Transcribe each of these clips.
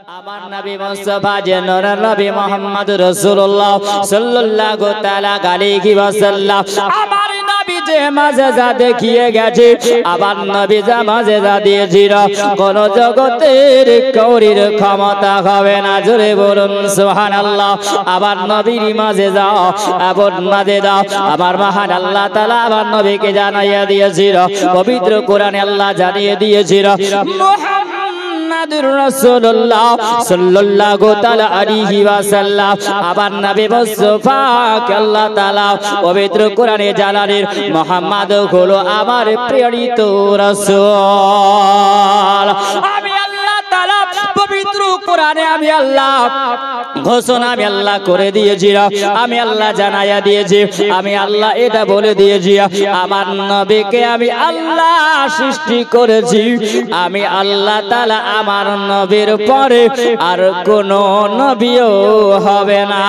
আমার নবী মুস্তাফা যে নূর নবী মুহাম্মদ রাসূলুল্লাহ সাল্লাল্লাহু তাআলা আলাইহি ওয়াসাল্লাম আমার নবী যে মাযেজা দেখিয়ে গেছে আবার নবী যা মাযেজা দিয়েছিল কোন জগতের কাউরির ক্ষমতা হবে না জোরে বলুন সুবহানাল্লাহ আবার নবীর মাযেজা আবার মাযেজা আমার মহান আল্লাহ তাআলা আমার নবীকে জানাইয়া দিয়েছিল পবিত্র কোরআনে আল্লাহ জানিয়ে দিয়েছিল মুহাম্মাদুর রাসূলুল্লাহ সাল্লাল্লাহু তাআলা আলাইহি ওয়াসাল্লাম আবার নবী মুস্তাফাকে আল্লাহ তাআলা পবিত্র কোরআনে জানালেন মুহাম্মদ হলো আমার প্রেরিত রাসূল আমি আল্লাহ তাআলা পবিত্র কোরআনে আমি আল্লাহ ঘোষণা আমি আল্লাহ করে দিয়েছি আমি আল্লাহ জানাইয়া দিয়েছি আমি আল্লাহ এটা বলে দিয়েছি আমার নবীকে আমি আল্লাহ সৃষ্টি করেছি আমি আল্লাহ তাআলা আমার নবীর পরে আর কোন নবীও হবে না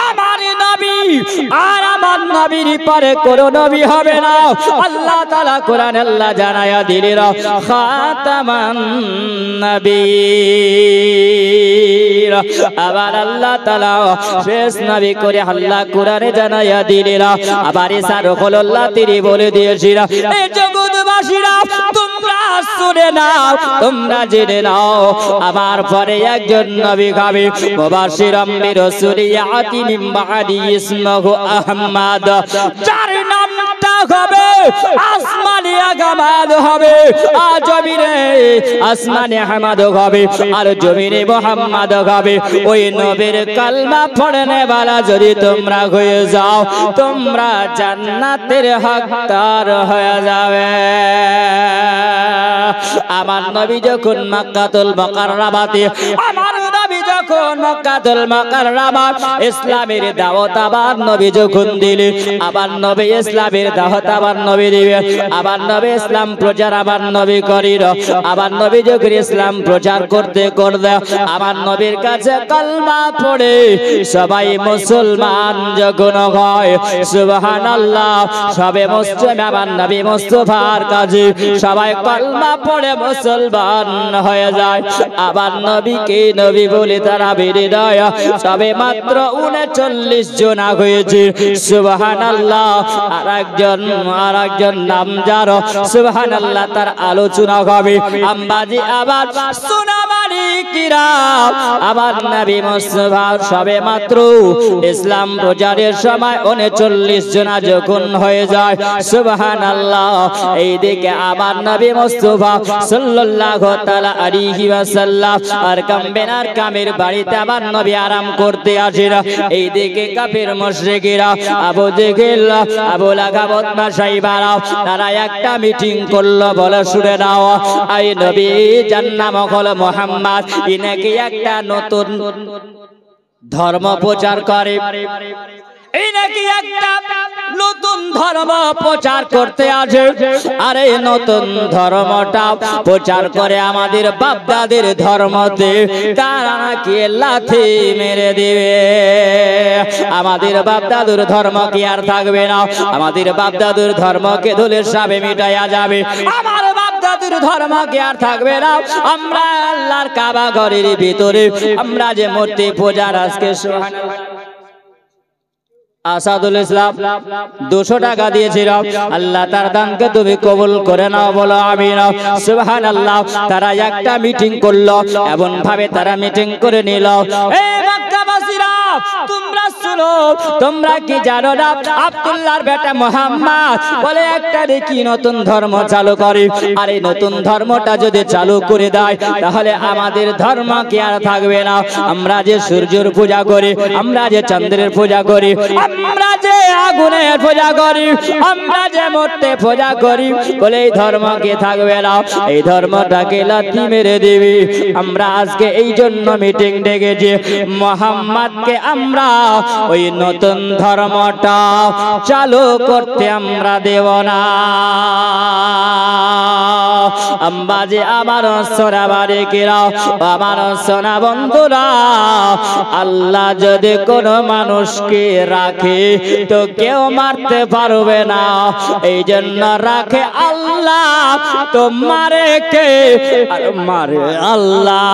আমার নবী আর আমার নবীর পরে কোন নবী হবে না আল্লাহ তাআলা কোরআনে আল্লাহ জানাইয়া দিলেন খাতামান নবীর আবার আল্লাহ তাআলা শেষ নবী করে আল্লাহ কোরআনে জানাইয়া দিলেন আবার ইসারুল্লাহ তিনি বলে দিয়েছিলেন এই জগৎবাসীরা তোমরা শুনে নাও তোমরা জেনে নাও আমার পরে একজন নবী হবে মুবাশশিরাম বিরাসূলিয়াতি মিন বাদি ইসমুহু আহমদ যার নামটা হবে আসমানে আহমদ হবে আর জমিনে আসমানে আহমদ হবে আর জমিনে মুহাম্মদ হবে ওই নবীর কালমা পড়নে वाला যদি তোমরা হয়ে যাও তোমরা জান্নাতের হকদার হয়ে যাবে আমার নবী যখন মক্কাতুল মুকাররামাতে আমার নবী যখন মক্কাতুল মুকাররামা ইসলামের দাওয়াত আবার নবী যখন দিলেন আবার নবী ইসলামের দাওয়াত আবার নবী দিবেন আবার নবী ইসলাম প্রচার আবার নবী করিল আবার নবী যখন ইসলাম প্রচার করতে করতে আমার নবীর কাছে কালমা পড়ে সবাই মুসলমান যখন হয় সুবহানাল্লাহ সবে মুসলিম আবার নবী মুস্তাফার কাছে সবাই কালমা পড়ে মুসলমান হয়ে যায় আবার নবীকে নবী বলে তারা বেড়ে দেয় সবে মাত্র 39 জন হয়েছে সুবহানাল্লাহ আরেকজন নাম যার সুবহানাল্লাহ তার আলোচনা হবে আম্বাজি আবার সোনামারি কিরাম আবার নবী মুস্তাফা সবে মাত্র ইসলাম প্রচারের সময় 39 জন যখন হয়ে যায় সুবহানাল্লাহ এইদিকে আবার নবী মুস্তাফা সাল্লাল্লাহু তাআলা আলাইহি ওয়াসাল্লাম আরকাম বিন আরকামের বাড়িতে আবার নবী আরাম করতে আসেন এইদিকে কাফির মুশরিকরা আবু জেহেল আবু লাহাব উতবা শাইবারা তারা একটা মিটিং করলো বলে শুনে নাও এই নবী যার নাম হলো মুহাম্মদ ইনাকে একটা নতুন ধর্ম প্রচার করে এই নাকি একটা নতুন ধর্ম প্রচার করতে আসে আর এই নতুন ধর্মটা প্রচার করে আমাদের বাপদাদের ধর্মতে তারা নাকি লাথি মেরে দিবে আমাদের বাপদাদুর ধর্ম কি আর থাকবে না আমাদের বাপদাদুর ধর্মকে ধুলের সাবে মিটাইয়া যাবে আমার বাপদাদুর ধর্ম কি আর থাকবে না আমরা আল্লাহর কাবা ঘরের ভিতরে আমরা যে মূর্তি পূজার আজকে সুবহানাল্লাহ আসাদুল ইসলাম 200 টাকা দিয়েছিল আল্লাহ তার দানকে তুমি কবুল করে নাও বলো আমিন সুবহানাল্লাহ তারা একটা মিটিং করলো এমন ভাবে তারা মিটিং করে নিল এই মক্কাবাসীরা তোমরা শুনো তোমরা কি জানো না আব্দুল্লাহর বেটা মুহাম্মদ বলে একটা দেখি নতুন ধর্ম চালু করে আর এই নতুন ধর্মটা যদি চালু করে দেয় তাহলে আমাদের ধর্ম কি আর থাকবে না আমরা যে সূর্যের পূজা করি আমরা যে চন্দ্রের পূজা করি আমরা যে আগুনের পূজা করি আমরা যে মূর্তি পূজা করি বলে এই ধর্ম কি থাকবে না এই ধর্মটাকে লাথি মেরে দিবি আমরা আজকে এই জন্য মিটিং ডেকেছি মুহাম্মদকে আমরা ওই নতুন ধর্মটা চালু করতে আমরা দেব না। আম্বাজি আমার সোনা বাড়িরা, আমার সোনা বন্ধুরা, আল্লাহ যদি কোনো মানুষকে রাখে তো কেউ মারতে পারবে না। এই জন্য রাখে আল্লাহ, তো মারে কে? আর মারে আল্লাহ,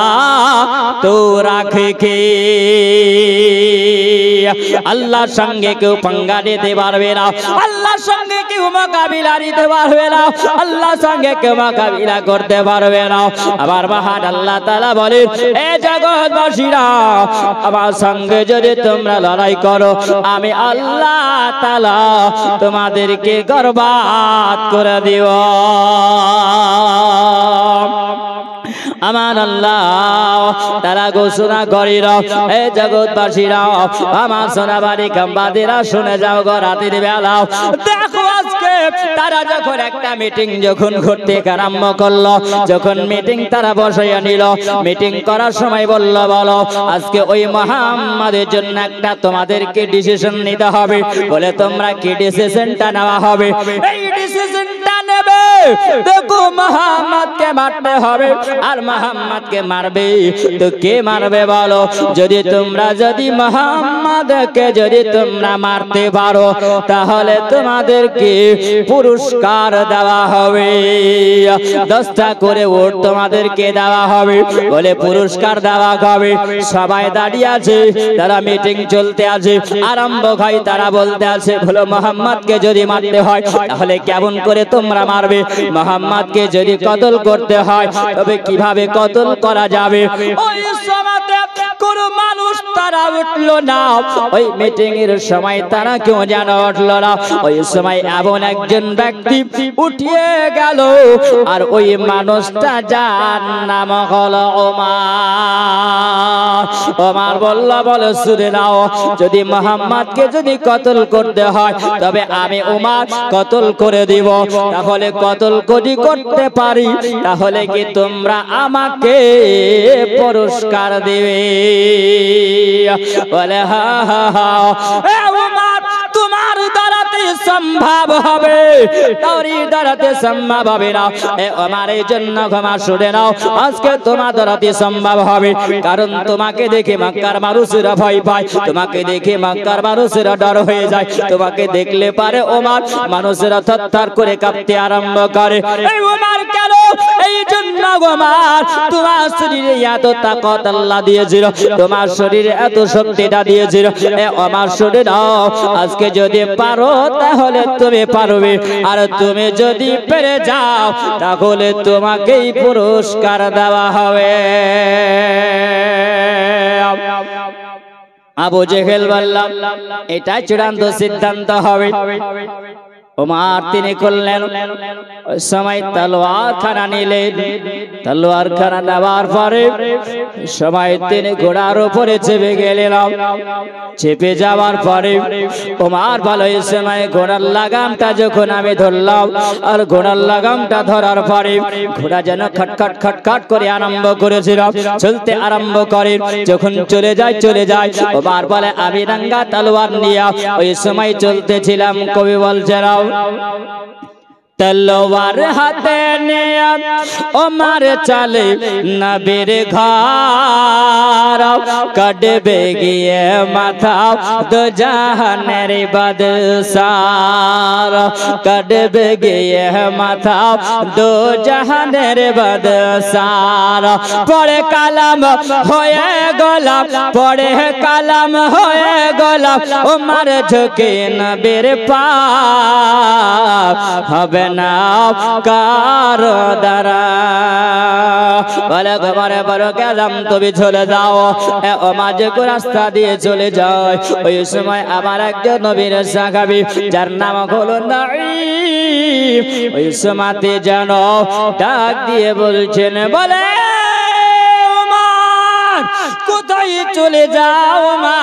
তো রাখে কে? আল্লাহর সঙ্গে কেউ পাঙ্গা নিতে পারবে না, আল্লাহর সঙ্গে কেউ মোকাবিলা নিতে পারবে না, আল্লাহর সঙ্গে কেউ মোকাবিলা করতে পারবে না। আবার মহান আল্লাহ তাআলা বলেন, এ জগৎবাসীরা, আমার সঙ্গে যদি তোমরা লড়াই করো, আমি আল্লাহ তাআলা তোমাদেরকে বরবাদ করে দিব। আমার আল্লাহ তারা ঘোষণা করিল, এ জগৎবাসীরা, আমার সোনাবাড়ি কাম্বাদিরা, শুনে যাও গো রাতের বেলা। দেখো আজকে তারা যখন একটা মিটিং যখন করতে আরম্ভ করলো, যখন মিটিং তারা বসাইয়া নিল, মিটিং করার সময় বলল, বলো আজকে ওই মুহাম্মাদের জন্য একটা তোমাদেরকে ডিসিশন নিতে হবে। বলে তোমরা কি ডিসিশনটা নেওয়া হবে? এই ডিসিশনটা নেবে, দেখো মুহাম্মাদকে মারতে হবে। আর মুহাম্মাদকে মারবে তো কে মারবে বলো? যদি মুহাম্মাদকে যদি তোমরা মারতে পারো, তাহলে তোমাদেরকে পুরস্কার দেওয়া হবে, 10টা করে ওট তোমাদেরকে দেওয়া হবে। বলে পুরস্কার দেওয়া হবে। সবাই দাঁড়িয়ে আছে, তারা মিটিং চলতে আছে, আরম্ভ হয়, তারা বলতে আছে, বলো মুহাম্মাদকে যদি মারতে হয় তাহলে কেমন করে তোমরা মারবে? মুহাম্মাদকে যদি কতল করতে হয় তবে কিভাবে কতল করা যাবে? ওই সময়তে কোন মানুষ তারা উঠলো না। ওই মিটিং এর সময় তারা কেউ যেন উঠলো না। ওই সময় এমন একজন ব্যক্তি উঠিয়ে গেল, আর ওই মানুষটা যার নাম হলো ওমর। ওমর বলল, বলে শুনে নাও, যদি মুহাম্মাদকে যদি কতল করতে হয় তবে আমি ওমর কতল করে দিব। তাহলে কতল যদি করতে পারি তাহলে কি তোমরা আমাকে পুরস্কার দেবে? বলে হা হা হা, ওমর তোমার দ্বারাতে সম্ভব হবে, তোর দ্বারাতে সম্ভব হবে না। ওমর এই জন্য ক্ষমা শুনে নাও, আজকে তোমার দ্বারাতে সম্ভব হবে। কারণ তোমাকে দেখে মক্কার মানুষেরা ভয় পায়, তোমাকে দেখে মক্কার মানুষেরা ডর হয়ে যায়, তোমাকে দেখলে পারে ওমর মানুষেরা থরথর করে কাঁপতে আরম্ভ করে। এই ওমর কেন? এই জন্য ওমর তোমার শরীরে এত তাকত আল্লাহ দিয়েছিল, তোমার শরীরে এত শক্তিটা দিয়েছিল। ওমর শুনে নাও, আজকে যদি পারো তাহলে তুমি পারবে, আর তুমি যদি পেরে যাও তাহলে তোমাকেই পুরস্কার দেওয়া হবে। আবু জেহেল বলল, এটা চূড়ান্ত সিদ্ধান্ত হবে। ওমর তিনি করলেন, ওই সময় তলোয়ার খানা নিলেন। তলোয়ার খানা নেওয়ার পরে সময় তিনি ঘোড়ার উপরে চেপে গেলেন। চেপে যাওয়ার পরে ওমর বলে, এই সময় ঘোড়ার লাগামটা যখন আমি ধরলাম, আর ঘোড়ার লাগামটা ধরার পরে ঘোড়া যেন খটখট খটখট করে আরম্ভ করেছিল, চলতে আরম্ভ করে। যখন চলে যায় ওমর বলে, আমি রাঙ্গা তলোয়ার নিয়ে ওই সময় চলতেছিলাম। কবি বলছে, তলোয়ার হাতে নিয়ে ওমর চলে নবীর ঘর, কাটবে গিয়ে মাথা দো জাহানের বাদশার, কাটবে গিয়ে মাথা দো জাহানের বাদশার। পড়ে কালাম হয়ে গোলাম, পড়ে কালাম হয়ে গোলাম, ওমর ঝুঁকে নবীর পাপ, হবে না কার দ্বারা। বলে ঘরে বড় গেলাম, তুমি চলে যাও। ওমর যে রাস্তা দিয়ে চলে যায়, ওই সময় আমার একজন নবীর সাহাবী যার নাম হলো নাঈম, ওই সময়তে যেন ডাক দিয়ে বলছেন, বলে ওমর কোথায় চলে যাও মা?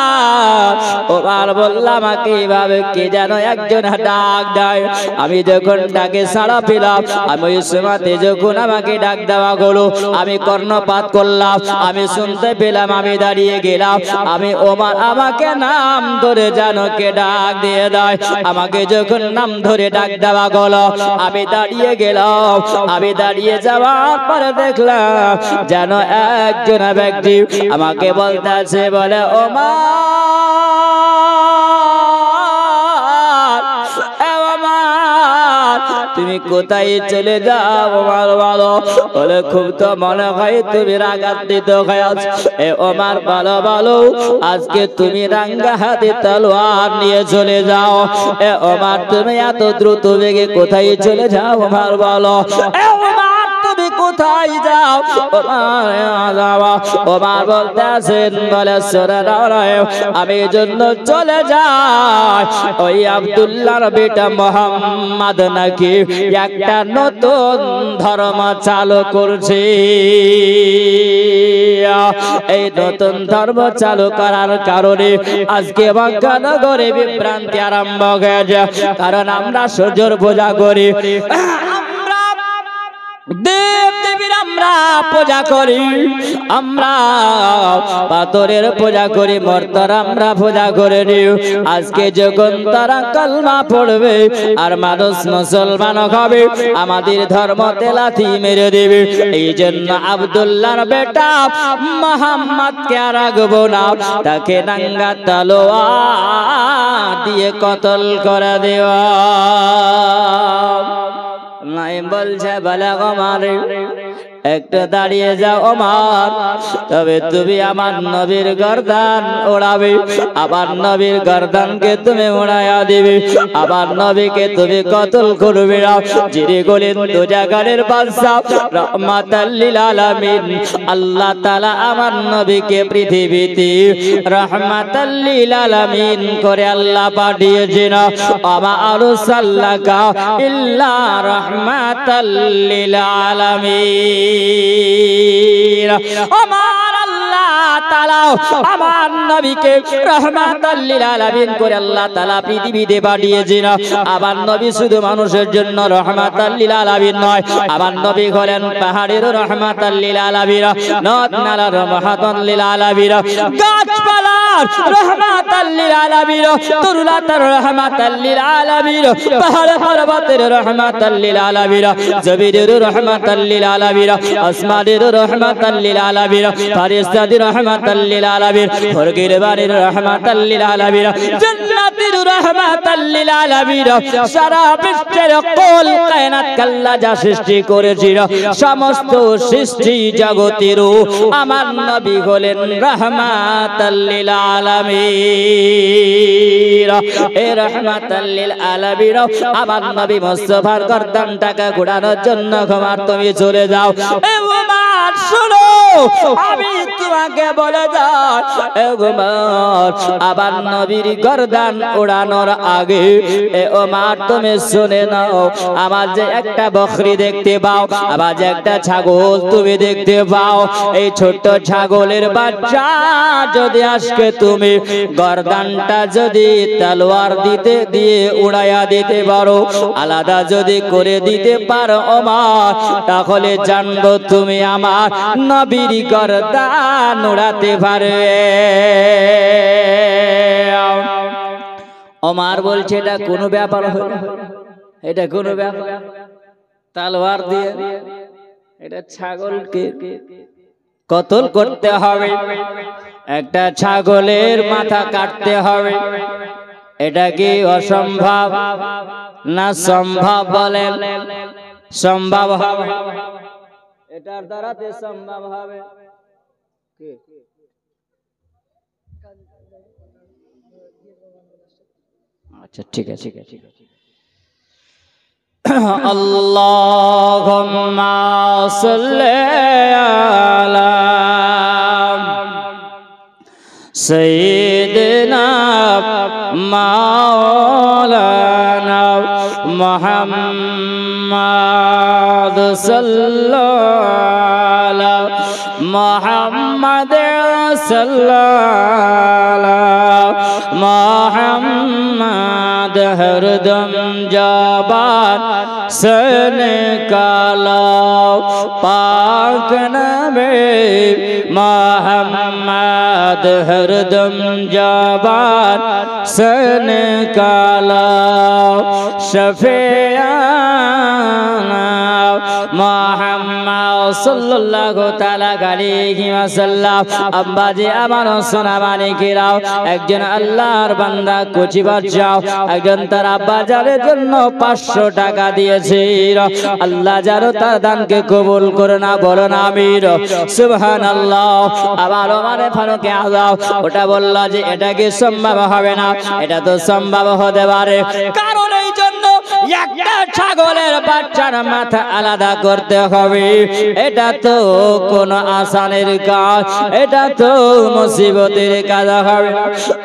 ওমর বলল আমাকে এইভাবে কে যেন একজন ডাক দেয়। আমি যখন ডাকে সাড়া পেলাম, আমি ওই সময়তে যখন আমাকে ডাক দেওয়া হলো, আমি কর্ণপাত করলাম, আমি শুনতে পেলাম, আমি দাঁড়িয়ে গেলাম। আমি ওমর আমাকে নাম ধরে যেন কে ডাক দিয়ে দেয়। আমাকে যখন নাম ধরে ডাক দেওয়া হলো, আমি দাঁড়িয়ে গেলাম। আমি দাঁড়িয়ে যাওয়ার পরে দেখলাম যেন একজন ব্যক্তি আমাকে বলতেছে, বলে তুমি কোথায় চলে যাও? ওমর বলো, বলে খুব তো মনে হয় তুমি রাগান্বিত হয়েছ। এ ওমর বলো, বলো আজকে তুমি রাঙ্গা হাতে তলোয়ার নিয়ে চলে যাও। এ ওমর তুমি এত দ্রুত বেগে কোথায় চলে যাও? ওমর বলো, এ ওমর তুমি কোথায় যাও? ওমর বলতে আছেন, বলে আমি জন্য চলে যাই ওই আব্দুল্লাহর বেটা মোহাম্মদ নাকি একটা নতুন ধর্ম চালু করছে। এই নতুন ধর্ম চালু করার কারণে আজকে মক্কা নগরে বিভ্রান্তি আরম্ভ হয়ে যায়। কারণ আমরা সূর্যের পূজা করি, দেব দেবীর আমরা পূজা করি, আমরা পাথরের পূজা করি, মর্তর আমরা পূজা করে নিই। আজকে যখন তারা কালমা পড়বে আর মানুষ মুসলমান হবে, আমাদের ধর্মতে লাথি মেরে দেবে। এই জন্য আব্দুল্লাহর বেটা মুহাম্মদকে রাখবো না, তাকে নাঙ্গা তলোয়ার দিয়ে কতল করে দেওয়া। নাই বলছে, বলে ওমর একটু দাঁড়িয়ে যাও ওমর, তবে তুমি আমার নবীর গর্দান ওড়াবে, আমার নবীর গর্দানকে তুমি উড়াইয়া দিবে, আমার নবীকে তুমি কতল করবে না। যিনি বলেন দুজাগানের বাদশা রাহমাতাল লিল আলামিন, আল্লাহ তাআলা আমার নবীকে পৃথিবীতে রাহমাতাল লিল আলামিন করে আল্লাহ পাঠিয়েছেন। আমা আরসালনাকা ইল্লা রাহমাতাল লিল আলামিন। আমার আল্লাহ তাআলা আমার নবীকে রাহমাতাল লিল আলামিন করে আল্লাহ তাআলা পৃথিবীতে পাঠিয়েছেন। আমার নবী শুধু মানুষের জন্য রাহমাতাল লিল আলামিন নয়, আমার নবী হলেন পাহাড়ের রাহমাতাল লিল আলামিন, নদ নালার রাহমাতাল লিল আলামিন, গাছপালার রাহমাতাল লিল আলামিন, তরুলতার রাহমাতাল লিল আলামিন, পাহাড় পর্বতের রাহমাতাল লিল আলামিন, জমিনের রাহমাতাল লিল আলামিন, আসমানের রাহমাতাল লিল আলামিন, ফেরেশতাদের রাহমাতাল লিল আলামিন, ফরগের বাড়ির রাহমাতাল লিল আলামিন, জান্নাতের রাহমাতাল লিল আলামিন। সারা বিশ্বের কুল কায়নাত আল্লাহ যা সৃষ্টি করেছিল, সমস্ত সৃষ্টি জগতের আমার নবী হলেন রাহমাতাল লিল আলামিন। এই রাহমাতাল লিল আলামিন আমার নবী মুস্তাফার গর্দানটাকে ঘোরানোর জন্য ক্ষমার তুমি চলে যাও। এ ওমর শোনো, আমি তোমাকে বলে যাই, এ ওমর আবার নবীর গর্দান ওড়ানোর আগে এ ওমর তুমি শুনে নাও, আমার যে একটা বকরি দেখতে পাও, আবার যে একটা ছাগল তুমি দেখতে পাও, এই ছোট্ট ছাগলের বাচ্চা যদি আজকে তুমি গর্দানটা যদি তলোয়ার দিতে দিয়ে উড়াইয়া দিতে পারো, আলাদা যদি করে দিতে পারো ওমর, তাহলে জানবো তুমি আমার নবীর গর্দান উড়াতে পারবে। ওমর বলছে এটা কোনো ব্যাপার হলো, এটা কোনো ব্যাপার, তলোয়ার দিয়ে এটা ছাগলকে কতল করতে হবে, একটা ছাগলের মাথা কাটতে হবে, এটা কি অসম্ভব না সম্ভব? বলেন সম্ভব হবে, এটার দ্বারাতে সম্ভব হবে। আচ্ছা ঠিক আছে, ঠিক আছে। আল্লাহুম্মা সাল্লি আলা সাইয়্যিদিনা মাওলানা মুহাম্মদ সাল্লাল্লাহু মোহাম্মদ সাল্লাল্লাহু মোহাম্মদ হরদম জবান से निकालो पाक नबी मोहम्मद हरदम जबान से निकालो शफियाना मोहम्मद सल्लल्लाहु ताला अलैहि वसल्लम। अब्बाजी আমার সোনামানি কিরাও একজন আল্লাহর বান্দা কুচিবার যাও একজন তার আব্বা জানের জন্য 500 টাকা দিয়েছে আল্লাহ যারো তার দানকে কবুল করে না বলো না আমির সুবহানাল্লাহ। আবার ওমরে ফারুক আযম ওটা বলল যে এটা কি সম্ভব হবে না, এটা তো সম্ভব হতে পারে, কারণ এই জন্য একটা ছাগলের বাচ্চার মাথা আলাদা করতে হবে, এটা তো কোন আসানের কাজ, এটা তো মুসিবতের কাজ হবে।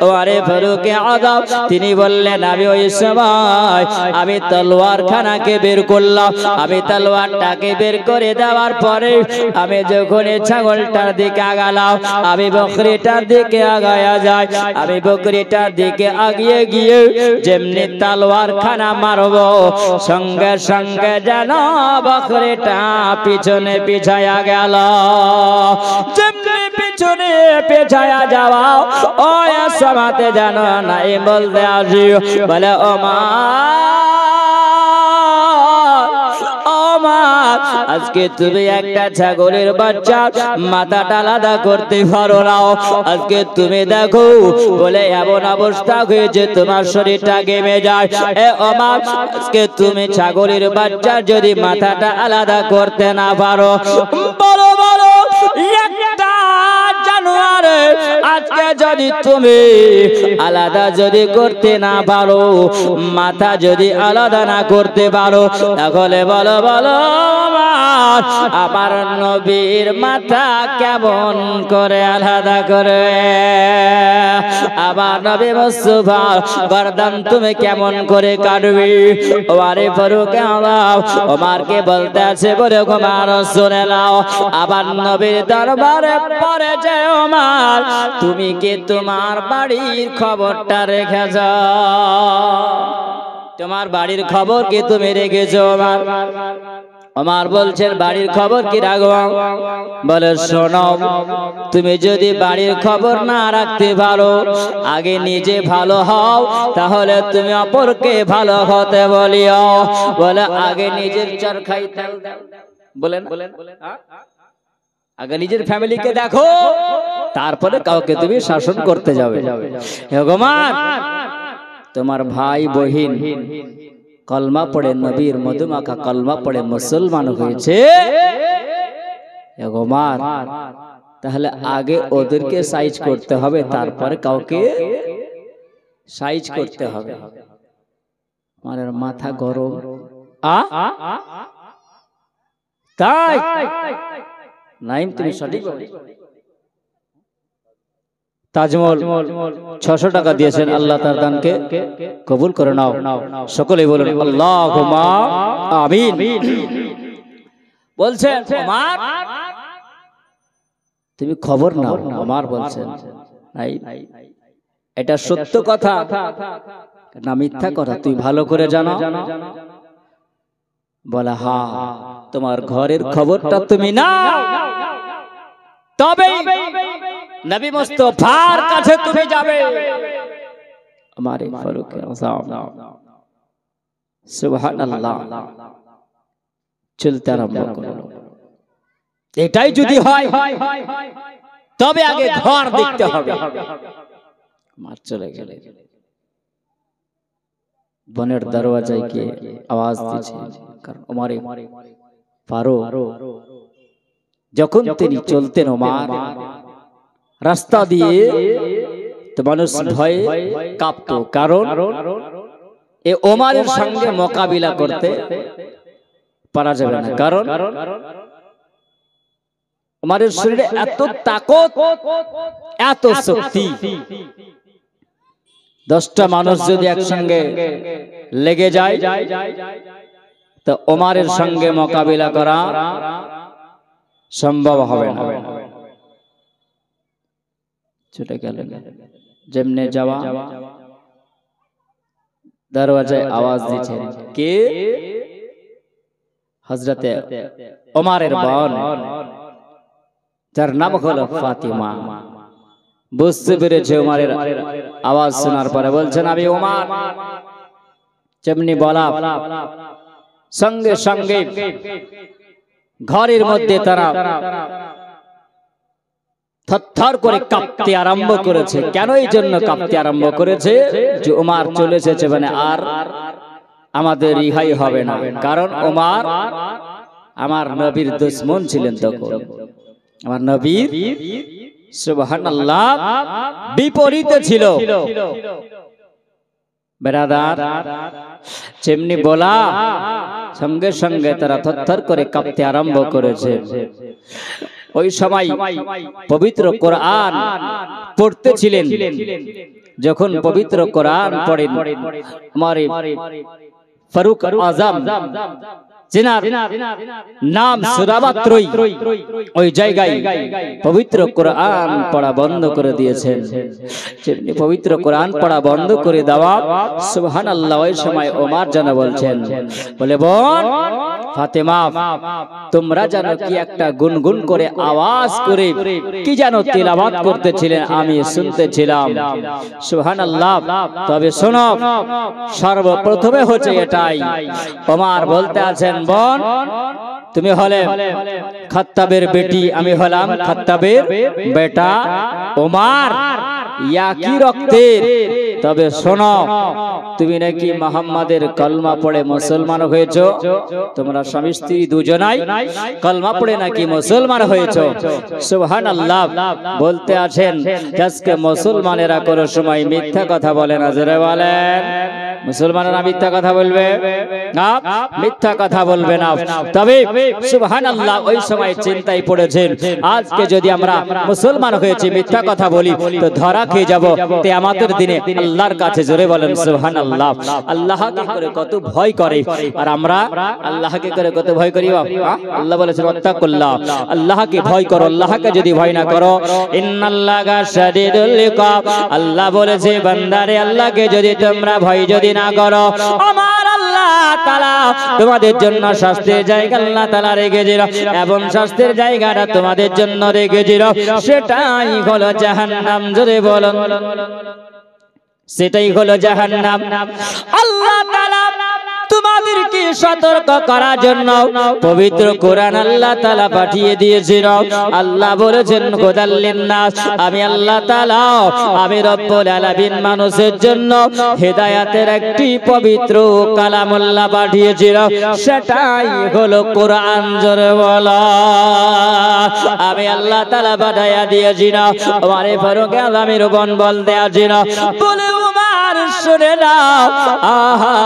ওমরে ফারুক আযম তিনি বললেন আমি ওই সময় আমি তলোয়ার খানাকে বের করলাম, আমি তলোয়ারটাকে বের করে দেওয়ার পরে আমি যখন ছাগলটার দিকে আগালাম, আমি বকরিটার দিকে আগায়া যায়, আমি বকরিটার দিকে আগিয়ে গিয়ে যেমনি তলোয়ার খানা মারব সঙ্গে সঙ্গে যেন বকরিটা পিছনে পিছায়া গেল। যেমনি পিছনে পিছায়া যাওয়া ওই সমাতে যেন নাই বলতে আসি বলে ও মা আজকে তুমি একটা ছাগলের বাচ্চা মাথাটা আলাদা করতে পারো না, আজকে তুমি দেখো বলে এমন অবস্থা হয়েছে তোমার শরীরটা ঘেমে যায়। এ ওমর আজকে তুমি ছাগলের বাচ্চা যদি মাথাটা আলাদা করতে না পারো, বড় বড় একটা জানোয়ার আজকে যদি তুমি আলাদা যদি করতে না পারো, মাথা যদি আলাদা না করতে পারো, তাহলে বলো বলো আমার নবীর মাথা কেমন করে আলাদা করে, আমার নবী মুস্তাফার গর্দান তুমি কেমন করে কাটবে। ওমরে ফারুক আযম ওমরকে বলতে আছে বলে ওমর শুনে নাও, আবার নবীর দরবারে পরে যে ওমর তুমি কি তোমার বাড়ির খবরটা রেখেছ, তোমার বাড়ির খবর কি তুমি রেখেছো ওমর? ওমর বলছেন বাড়ির খবর কি রাখবো? বলে শোনো, তুমি যদি বাড়ির খবর না রাখতে পারো, আগে নিজে ভালো হও, তাহলে তুমি অপরকে ভালো হতে বলিও। বলে আগে নিজের চরখাই তেল দাও, বলেন আগে নিজের ফ্যামিলিকে দেখো, তারপরে কাউকে তুমি শাসন করতে যাবে। ওমর তোমার ভাই বহিন কলমা পড়ে নবীর মধুমাখা কলমা পড়ে মুসলমান হয়েছে, ওমর তাহলে আগে ওদেরকে সাইজ করতে হবে, তারপরে কাউকে সাইজ করতে হবে। আমার মাথা গরম তাই নাইম তুমি সঠিক তাজমহল 600 টাকা দিয়েছেন, আল্লাহ তার দানকে কবুল করে নাও, সকলেই বলুন আল্লাহুম্মা আমিন। বলছেন ওমর তুমি খবর নাও, ওমর বলছেন নাই এটা সত্য কথা না মিথ্যা কথা তুই ভালো করে জানো? বলে হ্যাঁ, তোমার ঘরের খবরটা তুমি নাও, তবে নবী মুস্তাফার কাছে তুমি যাবে। আমারে ফারুক আযম সুবহানাল্লাহ চলতে আরম্ভ করলো। এটাই যদি হয় তবে আগে ঘর দেখতে হবে। মার চলে গেলে বনের দরওয়াজায় গিয়ে আওয়াজ দিচ্ছে, কারণ ওমরে ফারুক যখন তিনি চলতেন ওমর রাস্তা দিয়ে তো মানুষ ভয়ে কাঁপতো, কারণ এ ওমরের সঙ্গে মোকাবিলা করতে পারা যাবে না, কারণ ওমরের শরীরে এত তাকত এত শক্তি, 10টা মানুষ যদি একসঙ্গে লেগে যায় তো ওমরের সঙ্গে মোকাবিলা করা সম্ভব হবে না। ছুটে গেলেন। যেমনে যাওয়া দরওয়াজায় আওয়াজ দিচ্ছেন, কে? হযরতে ওমরের বোন, যার নাম হলো ফাতিমা। বুঝতে পেরেছে ওমরের আওয়াজ শোনার পরে বলছেন, আমি ওমর। যেমনি বলা সঙ্গে সঙ্গে ঘরের মধ্যে তারা থরথর করে কাঁপতে আরম্ভ করেছে। কেন এই জন্য কাঁপতে আরম্ভ করেছে? যে ওমর চলে এসেছে, মানে আর আমাদের রিহাই হবে না। কারণ ওমর আমার নবীর দুশমন ছিলেন তখন, আমার নবীর সুবহানাল্লাহ বিপরীতে ছিল। বেরাদার, যেমনি বলা সঙ্গে সঙ্গে তারা থরথর করে কাঁপতে আরম্ভ করেছে। ওই সময় পবিত্র কোরআন পড়তেছিলেন। যখন পবিত্র কোরআন পড়েন, আমারে ফারুক আজম जिनार नाम सुरामात्रই ওই জায়গায় পবিত্র কোরআন পড়া বন্ধ করে দিয়েছেন। যেমনি পবিত্র কোরআন পড়া বন্ধ করে দেওয়া সুবহানাল্লাহ, ওই সময় ওমর জানা বলছেন, বলে বোন ফাতেমা, তোমরা জানো কি একটা গুনগুন করে আওয়াজ করে কি জানো তিলাওয়াত করতেছিলেন, আমি শুনতেছিলাম। সুবহানাল্লাহ। তবে শোনো, সর্বপ্রথমে হচ্ছে এটাই, ওমর বলতে আছেন, বোন তুমি হলে খাত্তাবের বেটি, আমি হলাম খাত্তাবের বেটা। ওমর একই রক্তের। তবে শোনো, তুমি নাকি মুহাম্মাদের কলমা পড়ে মুসলমান হয়েছো, তোমরা স্বামী স্ত্রী দুজনাই কলমা পড়ে নাকি মুসলমান হয়েছো। সুবহানাল্লাহ। বলতে আছেন আজকে মুসলমানেরা কোনো সময় মিথ্যা কথা বলে না, জোরে বলেন। মুসলমানেরা মিথ্যা কথা বলবে না, মিথ্যা কথা বলবে না। তবে সুবহানাল্লাহ, ওই সময় চিন্তায় পড়েছেন, আজকে যদি আমরা মুসলমান হয়েছি মিথ্যা কথা বলি তো ধরা খেয়ে যাব কিয়ামতের দিনে আল্লাহর কাছে। জোরে বলেন সুবহানাল্লাহ। আল্লাহকে করে কত ভয় করে, আর আমরা আল্লাহকে করে কত ভয় করি। আল্লাহ বলেছেন ওয়াত্তাকুল্লাহ, আল্লাহকে ভয় করো। আল্লাহকে যদি ভয় না করো, ইন্নাল্লাহা শাদীদুল ইকাব, আল্লাহ বলেছে বান্দারে আল্লাহকে যদি তোমরা ভয় যদি না করো, আমার আল্লাহ তাআলা তোমাদের জন্য শাস্তির জায়গা আল্লাহ তাআলা রেখেছিল, এবং শাস্তির জায়গাটা তোমাদের জন্য রেখেছিল, সেটাই হলো জাহান্নাম। জোরে বলেন, সেটাই হলো জাহান্নাম। আল্লাহ তাআলা তোমাদেরকে সতর্ক করার জন্য পবিত্র কোরআন আল্লাহ তাআলা পাঠিয়ে দিয়েছিল। আল্লাহ বলেছেন হুদাল লিন্নাস, আমি আল্লাহ তাআলা আমি রব্বুল আলামিন মানুষের জন্য হেদায়েতের একটি পবিত্র কালামুল্লাহ পাঠিয়েছিল, সেটাই হলো কোরআন। জোরে বলো, আমি আল্লাহ তাআলা পাঠিয়ে দিয়েছিল। আমারে ফারুক আজমের বোন বলতে আছেন, বলে ওমর শুনে নাও, আহা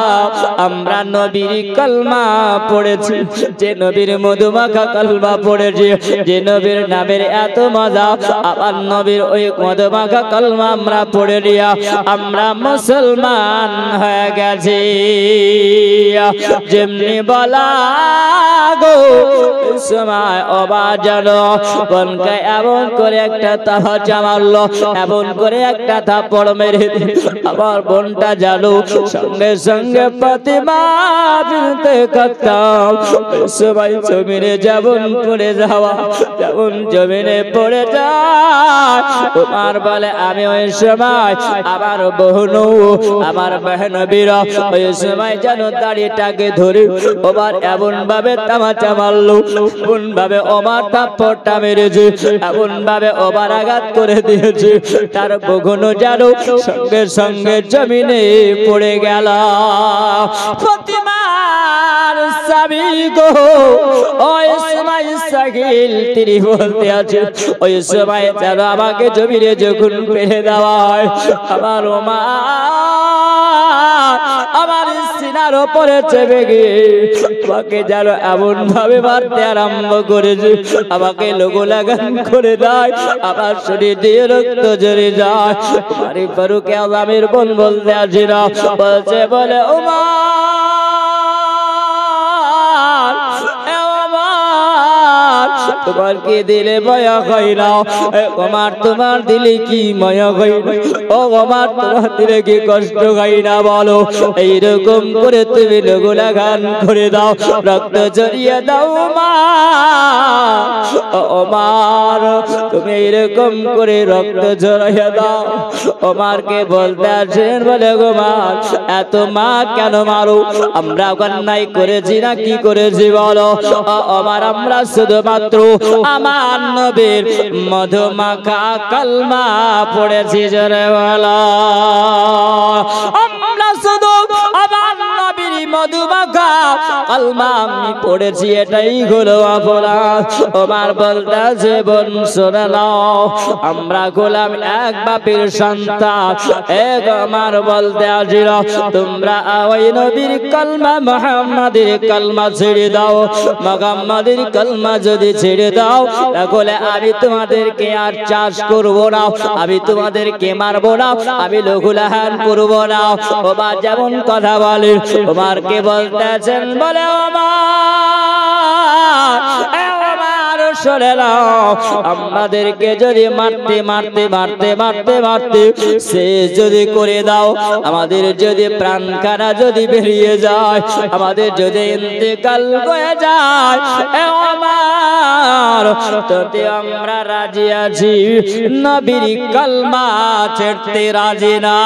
আমরা নবীর কলমা পড়েছি, যে নবীর মধুমাখা কলমা পড়েছি, যে নবীর নামের এত মজা, আবার নবীর ওই মধুমাখা কলমা আমরা পড়ে দিয়া আমরা মুসলমান হয়ে গেছি। যেমনি বলা গো সময় অবাক জানো বোনকে এমন করে একটা তাহাজা মারলো, এমন করে একটা থাপ্পড় মেরে আবার বোনটা জানো সঙ্গে সঙ্গে ফাতিমা বিনতে খাত্তাব সবাই জমিনে যেমন পড়ে যাওয়া, যেমন জমিনে পড়ে যায়। ওমর বলে আমি ওই সময় আমার বোন আমার বেহনবীরা ওই সময় যেন দাড়িটাকে ধরে ওমর এমন ভাবে তামাচা মারলো, এমন ভাবে ওমর থাপ্পড়টা মেরেছে, এমন ভাবে ওমর আঘাত করে দিয়েছে, তার বোন যেন সঙ্গে সঙ্গে জমিনে পড়ে গেল। ফাতিমার স্বামী গো ওই সময় সাকিল তিনি বলতে আছে, ওই সময় যেন আমাকে জমিনে যখন ফেলে দেওয়া হয়, আমার ওমর আমার সিনার উপরে চেপে গিয়ে আমাকে যেন এমন ভাবে মারতে আরম্ভ করেছে, আমাকে লোগো লাগান করে দেয়, আমার শরীর দিয়ে রক্ত ঝরে যায়। আমার ফারুক আজমের বোন বলতে আছে না, বলছে বলে তোমার কি দিলে মায়া হয় না? ওমর তোমার দিলে কি মায়া হয় না? ও ওমর তোমার দিলে কি কষ্ট হয় না বলো? এইরকম করে তুমি লোগোলা গান করে দাও, রক্ত ঝরিয়ে দাও মা। ওমর তুমি এইরকম করে রক্ত ঝরিয়ে দাও। ওমরকে বলতে আসেন, বলে গো মা এত মা কেন মারো? আমরা অন্যায় করেছি না কি করেছি বলো? ওমর আমরা শুধুমাত্র আমার নবীর মধুমাখা কালমা পড়েছি, জোরে বলো। আমরা শুধু আমার নবীর মধুমাখা কালমা আমি পড়েছি, এটাই হলো অপরাধ। ওমর বলতেছে বোন শুনে নাও, আমরা গোলাম এক বাপের সন্তান। এক আমার বলতে আসিল তোমরা ওই নবীর কালমা মুহাম্মাদের কালমা ছেড়ে দাও। মুহাম্মাদের কালমা যদি ছেড়ে দাও তাহলে আমি তোমাদেরকে আর চাষ করব না, আমি তোমাদেরকে মারবো না, আমি লঘুলাহান করব না। ওমর যেমন কথা বলে ওমরকে বলতেছেন, বলে আমাদেরকে যদি মারতে মারতে মারতে মারতে মারতে শেষ যদি করে দাও, আমাদের যদি প্রাণখানা যদি বেরিয়ে যায়, আমাদের যদি ইন্তেকাল হয়ে যায়, তাতে আমরা রাজি আছি, নবীর কালমা ছেড়তে রাজি না।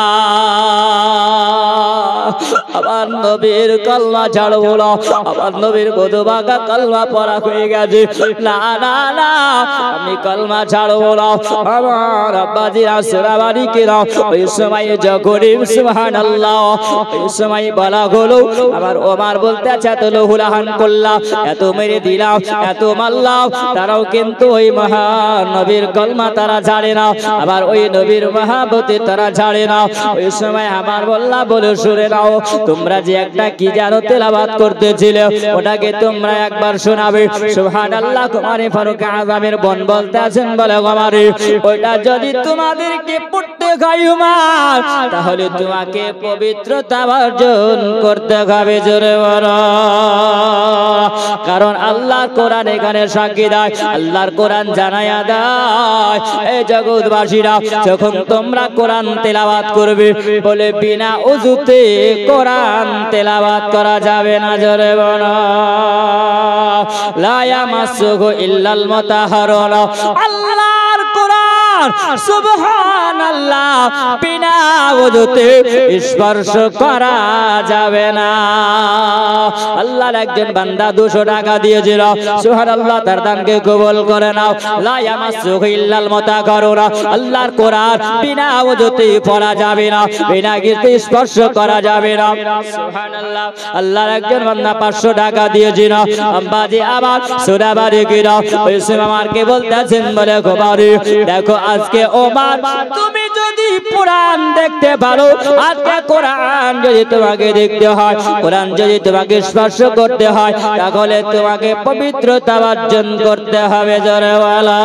আমার নবীর কালমা ছাড়বো না, আমার নবীর মধুমাখা কালমা পড়া হয়ে গেছে, না না না আমি কালমা ছাড়বো না। আমার আব্বাজিরা সোনাবাড়ি কিনা ওই সময় যখন সুবহানাল্লাহ ওই সময় বলা হলো, আমার ওমর বলতে আছে এত লহুলাহান করলাম, এত মেরে দিলাম, এত মারলাম, তারাও কিন্তু ওই মহান নবীর কালমা তারা ছাড়ে না, আবার ওই নবীর মহাব্বতে তারা ছাড়ে না। ওই সময় আমার বললা বলে শুনে নাও, তোমরা যে একটা কি জানো তেলাওয়াত করতেছিলে ওটাকে তোমরা একবার শোনাবে। সুবহানাল্লাহ। কুমারে ফারুক আযমের বোন বলতে আছেন, বলে আমারে ওইটা যদি তোমাদেরকে পড়তে হয় উমার, তাহলে তোমাকে পবিত্রতা অর্জন করতে হবে, জোরে বলো। কারণ আল্লাহর কোরআন এখানে সাক্ষী দেয়, আল্লাহর কোরআন জানায়া দেয় এই জগৎবাসীরা যখন তোমরা কোরআন তেলাওয়াত করবে, বলে বিনা ওযুতে কোরআন তেলাওয়াত করা যাবে না, জোরে বলো। লা ইয়ামাসসুহু ইল্লাল মুতাহহারুন। আল্লাহর কোরআন সুবহানাল্লাহ বিনা ওযুতে স্পর্শ করা যাবে না। আল্লাহর একজন বান্দা 200 টাকা দিয়েছিল, সুবহানাল্লাহ তার দানকে কবুল করে নাও। লা ইয়ামাসসুহু ইল্লাল মুতাহহারুন। আল্লাহর কোরআন বিনা ওযুতে পড়া যাবে না, বিনা গিরতে স্পর্শ করা যাবে না, সুবহানাল্লাহ। আল্লাহর একজন বান্দা 500 টাকা দিয়েছিল, আম্বাজি আবার সোনাবাড়ি কিনা ওই সময় আমারকে বলতেছেন, বলে খবরে দেখো আজকে ওমর তুমি যদি কোরআন দেখতে পারো, আজকে কোরআন যদি তোমাকে দেখতে হয়, কোরআন যদি তোমাকে স্পর্শ করতে হয়, তাহলে তোমাকে পবিত্রতা অর্জন করতে হবে, জোরে বলো।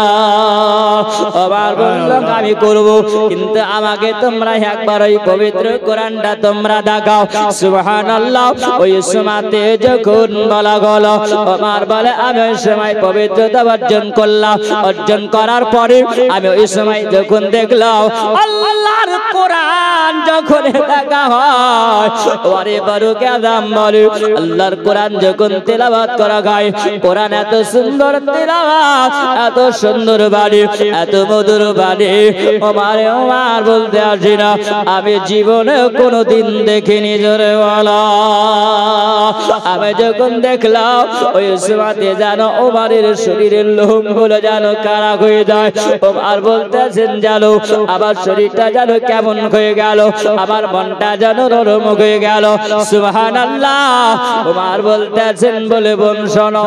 ওমর বলল আমি করব, কিন্তু আমাকে তোমরা একবার ওই পবিত্র কোরআনটা তোমরা দেখাও, সুবহানাল্লাহ। ওই সময়তে যখন বলা হলো, ওমর বলে আমি ওই সময় পবিত্রতা অর্জন করলাম, অর্জন করার পরে আমি ওই সময় যখন দেখলাম আল্লাহর কোরআন যখন দেখা হয়, ওরে ফারুক আযম বলে আল্লাহর কোরআন যখন তেলাওয়াত করা হয়, কোরআন এত সুন্দর তেলাওয়াত, এত সুন্দর বাণী, এত মধুর বাণী, ওমর বলতে আসি না আমি জীবনে কোনোদিন দেখিনি, জোরে বলো। আমি যখন দেখলাম ওই সময়তে জানো ওমরের শরীরের লোমগুলো যেন কারা হয়ে যায়, ওমর বলতেছেন জানো আবার শরীরটা যেন কেমন হয়ে গেল, আমার মনটা যেন নরম হয়ে গেল, সুবহানাল্লাহ। ওমর বলতেছেন, বলে বোন শোনো,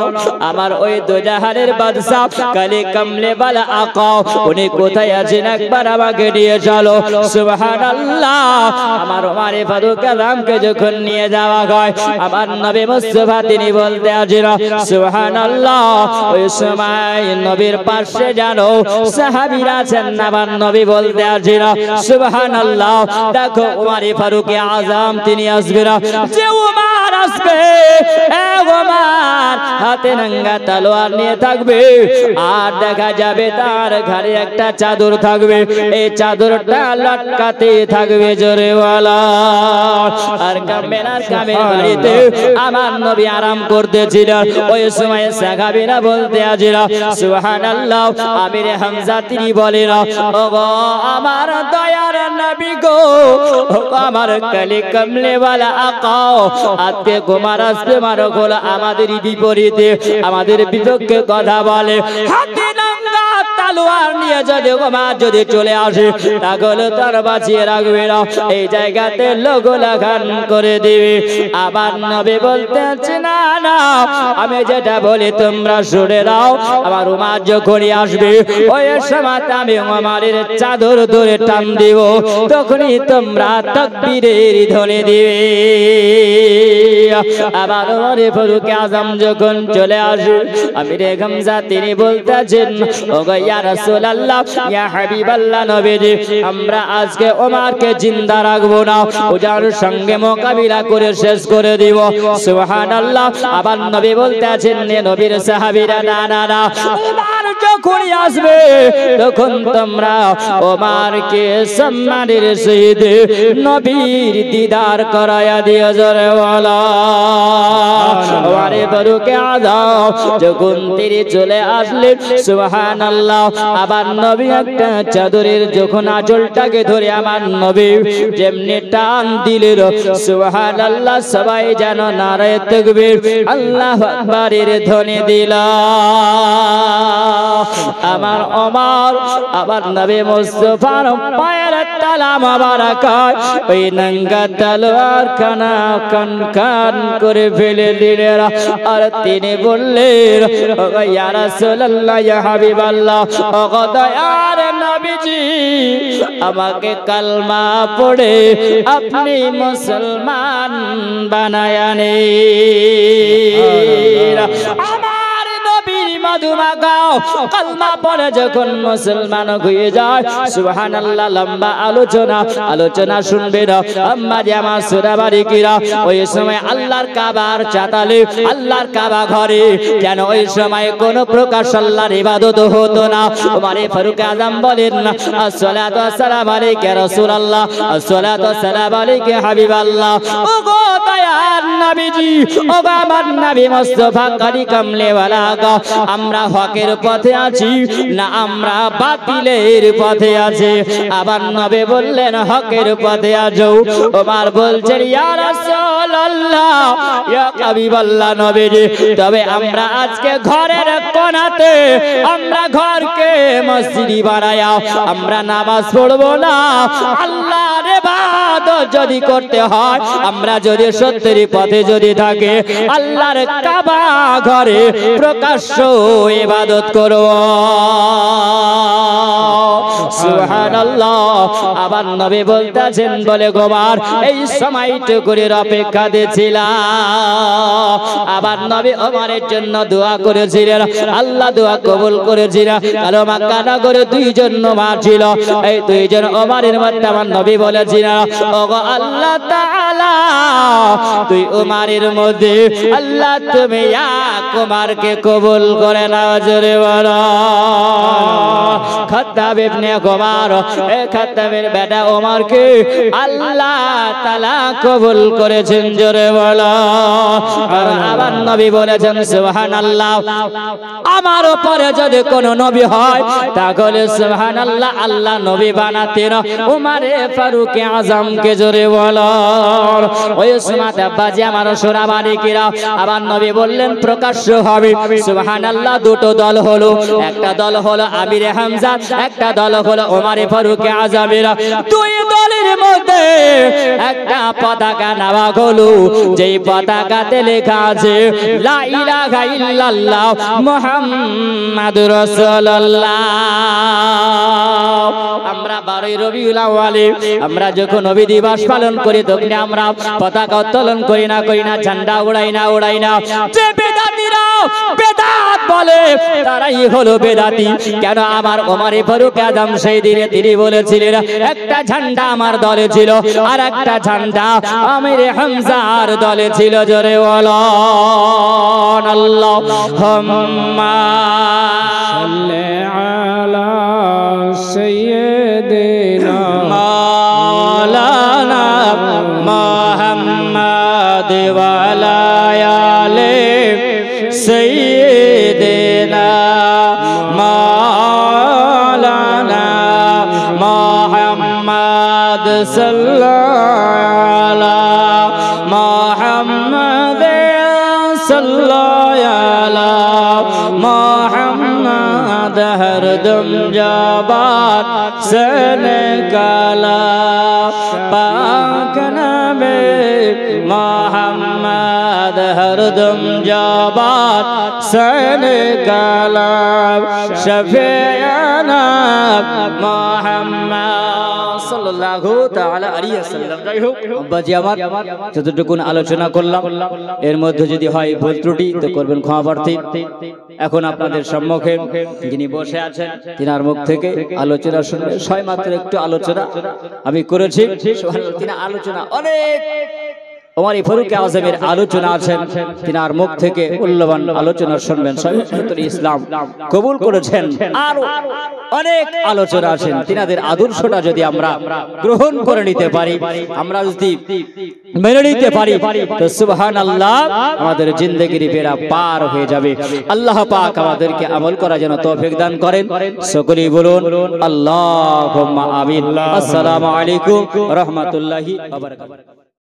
আমার ওই দুজাহানের বাদশা কালে কামলে বালা আকা উনি কোথায় আছেন একবার আমাকে নিয়ে চলো, সুবহানাল্লাহ। আমার ওমরে ফারুক আযমকে যখন নিয়ে যাওয়া হয়, আমার নবী মুস্তাফা তিনি বলতে আছেন, সুবহানাল্লাহ। ওই সময় নবীর পাশে জানো সাহাবীরা আছেন, আমার নবী বলতে আছেন, সুবহানাল্লাহ। দেখো ওমরে ফারুক আযম তিনি আসবেন, যে ওমর আসবে ওমর হাতে নাঙ্গা তলোয়ার নিয়ে থাকবে আর দেখা যাবে তার ঘাড়ে একটা চাদর থাকবে এই চাদরটা লটকাতে থাকবে জোরে ওয়ালা আর কামেনার কামের বাড়িতে আমার নবী আরাম করতেছিলেন ওই সময় সাহাবীরা বলতে আজিরা সুবহানাল্লাহ আমিরে হামজা তিনি বলেন ওগো আমার দয়ার নবী গো আমার কালি কমলে वाला আকা আজকে গোমার আসবে মারো গোলা আমাদের বিপরীতে আমাদের বিপক্ষে কথা বলে হাতে নাঙ্গা তলোয়ার নিয়ে যদি গোমার যদি চলে আসে তাহলে তার বাঁচিয়ে রাখবে না এই জায়গাতে লোগো লাগান করে দিবে আবার নবী বলতে না না আমি যেটা বলি তোমরা শুনে নাও আমার উমার যখনই আসবে ওই সময় আমি উমারের চাদর ধরে টান দিব তখনই তোমরা তাকবীরের ধ্বনি দিবে আবার ওমর ফারুক আজম যখন চলে আসে আমির হামজা তিনি বলতেছেন ওগো ইয়া রাসূলুল্লাহ ইয়া হাবিবাল্লাহ নবীজি আমরা আজকে ওমরকে জিন্দা রাখবো না ওজার সঙ্গে মোকাবিলা করে শেষ করে দিব সুবহানাল্লাহ আবার নবী বলতেছেন নবীর সাহাবীরা না না না ওমর যখনই আসবে তখন তোমরা ওমরকে সম্মানের সহিত নবীর দিদার করায়া দিও জোরে বলো ওমরে ফারুক আযম যখন তিনি চলে আসলেন সুবহানাল্লাহ আবার নবী একটা চাদরের যখন আঁচলটাকে ধরে আমার নবী যেমনি টান দিলেন সুবহানাল্লাহ সবাই যেন নারায়ে তাকবীর আল্লাহু আকবারের ধ্বনি দিল আমার ওমর আবার নবী মুস্তাফার পায়ের তলা মোবারক ওই নঙ্গা তলোয়ার খানা কান কান করে ফেলে দিলেন আর তিনি বললেন ওগো ইয়া রাসূলুল্লাহ ইয়া হাবিবাল্লাহ ওগো দয়ার নবীজি আমাকে কালমা পড়ে আপনি মুসলমান বানায়া নেন আমার নবীর মধুমাগাও কালমা পড়ে যখন মুসলমান হয়ে যায় সুবহানাল্লাহ লম্বা আলোচনা শুনবে না আম্মা জামা সুরাবারিকিরা ওই সময় আল্লাহর কাবার চাতালে আল্লাহর কাবা ঘরে কেন ওই সময় কোন প্রকার আল্লাহর ইবাদত হতো না ওমর ফারুক আযম বলেন আসসালাতু ওয়াসসালামু আলাইকা রাসূলুল্লাহ আসসালাতু ওয়াসসালামু আলাইকা হাবিবাল্লাহ ওগো দয়ার নবীজি ওগো আমার নবী মুস্তাফা কারি কামলে ওয়ালা আমরা হকের পথে আছি না আমরা বাতিলের পথে আছি আবার নবী বললেন হকের পথে আছো ওমর বলছেন ইয়া রাসূলুল্লাহ ইয়া হাবিবাল্লাহ নবীজি তবে আমরা আজকে ঘরের কোণাতে আমরা ঘরকে মসজিদ বানায়া আমরা নামাজ পড়বো না আল্লাহর ইবাদত যদি করতে হয় আমরা যদি সত্যের পথে যদি থাকে আল্লাহর কাবা ঘরে প্রকাশ্য ইবাদত করব সুবহানাল্লাহ আবার নবী বলতেছেন বলে গোবার এই সময়টুকুর অপেক্ষা দিয়েছিলাম আবার নবী ওমরের জন্য দোয়া করেছিলেন আল্লাহ দোয়া কবুল করেছিলেন কারণ মক্কা নগরে দুইজন নবী ছিল এই দুইজন ওমরের মধ্যে আমার নবী বলেছিলেন ওগো আল্লাহ তাআলা তুই ওমরের মধ্যে আল্লাহ তুমি এক ওমরকে কবুল করে নাও জোরে বলো খাত্তাব ইবনে ওমর এই খাত্তাবের বেটা ওমরকে আল্লাহ তাআলা কবুল করেছেন জোরে বলো আর আবার নবী বলেছেন সুবহানাল্লাহ আমার উপরে যদি কোনো নবী হয় তাহলে সুবহানাল্লাহ আল্লাহ নবী বানাতেন ওমরে ফারুক আযমকে জোরে বলো ওই সময় আব্বাজি আমার সোনাবাড়িরা আবার নবী বললেন প্রকাশ্য হবে সুবহানাল্লাহ দুটো দল হলো একটা দল হলো আমিরে হামজা একটা দল হলো ওমরে ফারুক আযমেরা দুই দলের মধ্যে একটা পতাকা নেওয়া হলো যেই পতাকাতে লেখা আছে লা ইলাহা ইল্লাল্লাহ মুহাম্মাদুর রাসূলুল্লাহ আমরা 12 রবিউল আউয়ালে আমরা যখন নবী দিবস পালন করি তখন আমরা পতাকা উত্তোলন করি না ঝান্ডা উড়াই না যে বেদাতীরা বেদাত বলে তারাই হলো বেদাতি। কেন? আমার ওমরে ফারুক আজম সেই দিনে তিনি বলেছিলেন একটা ঝান্ডা আমার দলে ছিল আর একটা ঝান্ডা আমির হামজার দলে ছিল। জোরে বলুন আল্লাহুম্মা সাল্লি আলা সাইয়্যিদিনা মাওলানা মুহাম্মাদ ওয়া আলা আলি সাইয়্যিদিনা মাওলানা মুহাম্মাদ সাল্লাল্লাহু আলা মুহাম্মাদ সাল্লাল্লাহু আলা মুহাম্মাদ হরদম জাবাত से निकाला पाक नबी मोहम्मद हरदम जाबात से निकाला शफीअना मोहम्मद সাল্লাল্লাহু তাআলা আলাইহি ওয়াসাল্লাম। যাই হোক আব্বাজি আমার যতটুকু আলোচনা করলাম এর মধ্যে যদি হয় ভুল ত্রুটি তো করবেন ক্ষমা প্রার্থী। এখন আপনাদের সম্মুখে যিনি বসে আছেন তিনার মুখ থেকে আলোচনা শুনবেন। ছয় মাত্র একটু আলোচনা আমি করেছি। তিনা আলোচনা অনেক ওমরে ফারুক আজমের আলোচনা আছেন, তিনার মুখ থেকে মূল্যবান আলোচনা শুনবেন। সর্বত্র ইসলাম কবুল করেছেন। আর অনেক আলোচনা আছেন, তিনাদের আদর্শটা যদি আমরা গ্রহণ করে নিতে পারি, আমরা যদি মেনে নিতে পারি তো সুবহানাল্লাহ আমাদের জিন্দেগির বেড়া পার হয়ে যাবে। আল্লাহ পাক আমাদেরকে আমল করার জন্য তৌফিক দান করেন। সকলেই বলুন আল্লাহুম্মা আমিন। আসসালামু আলাইকুম ওয়া রাহমাতুল্লাহি ওয়া বারাকাতুহু।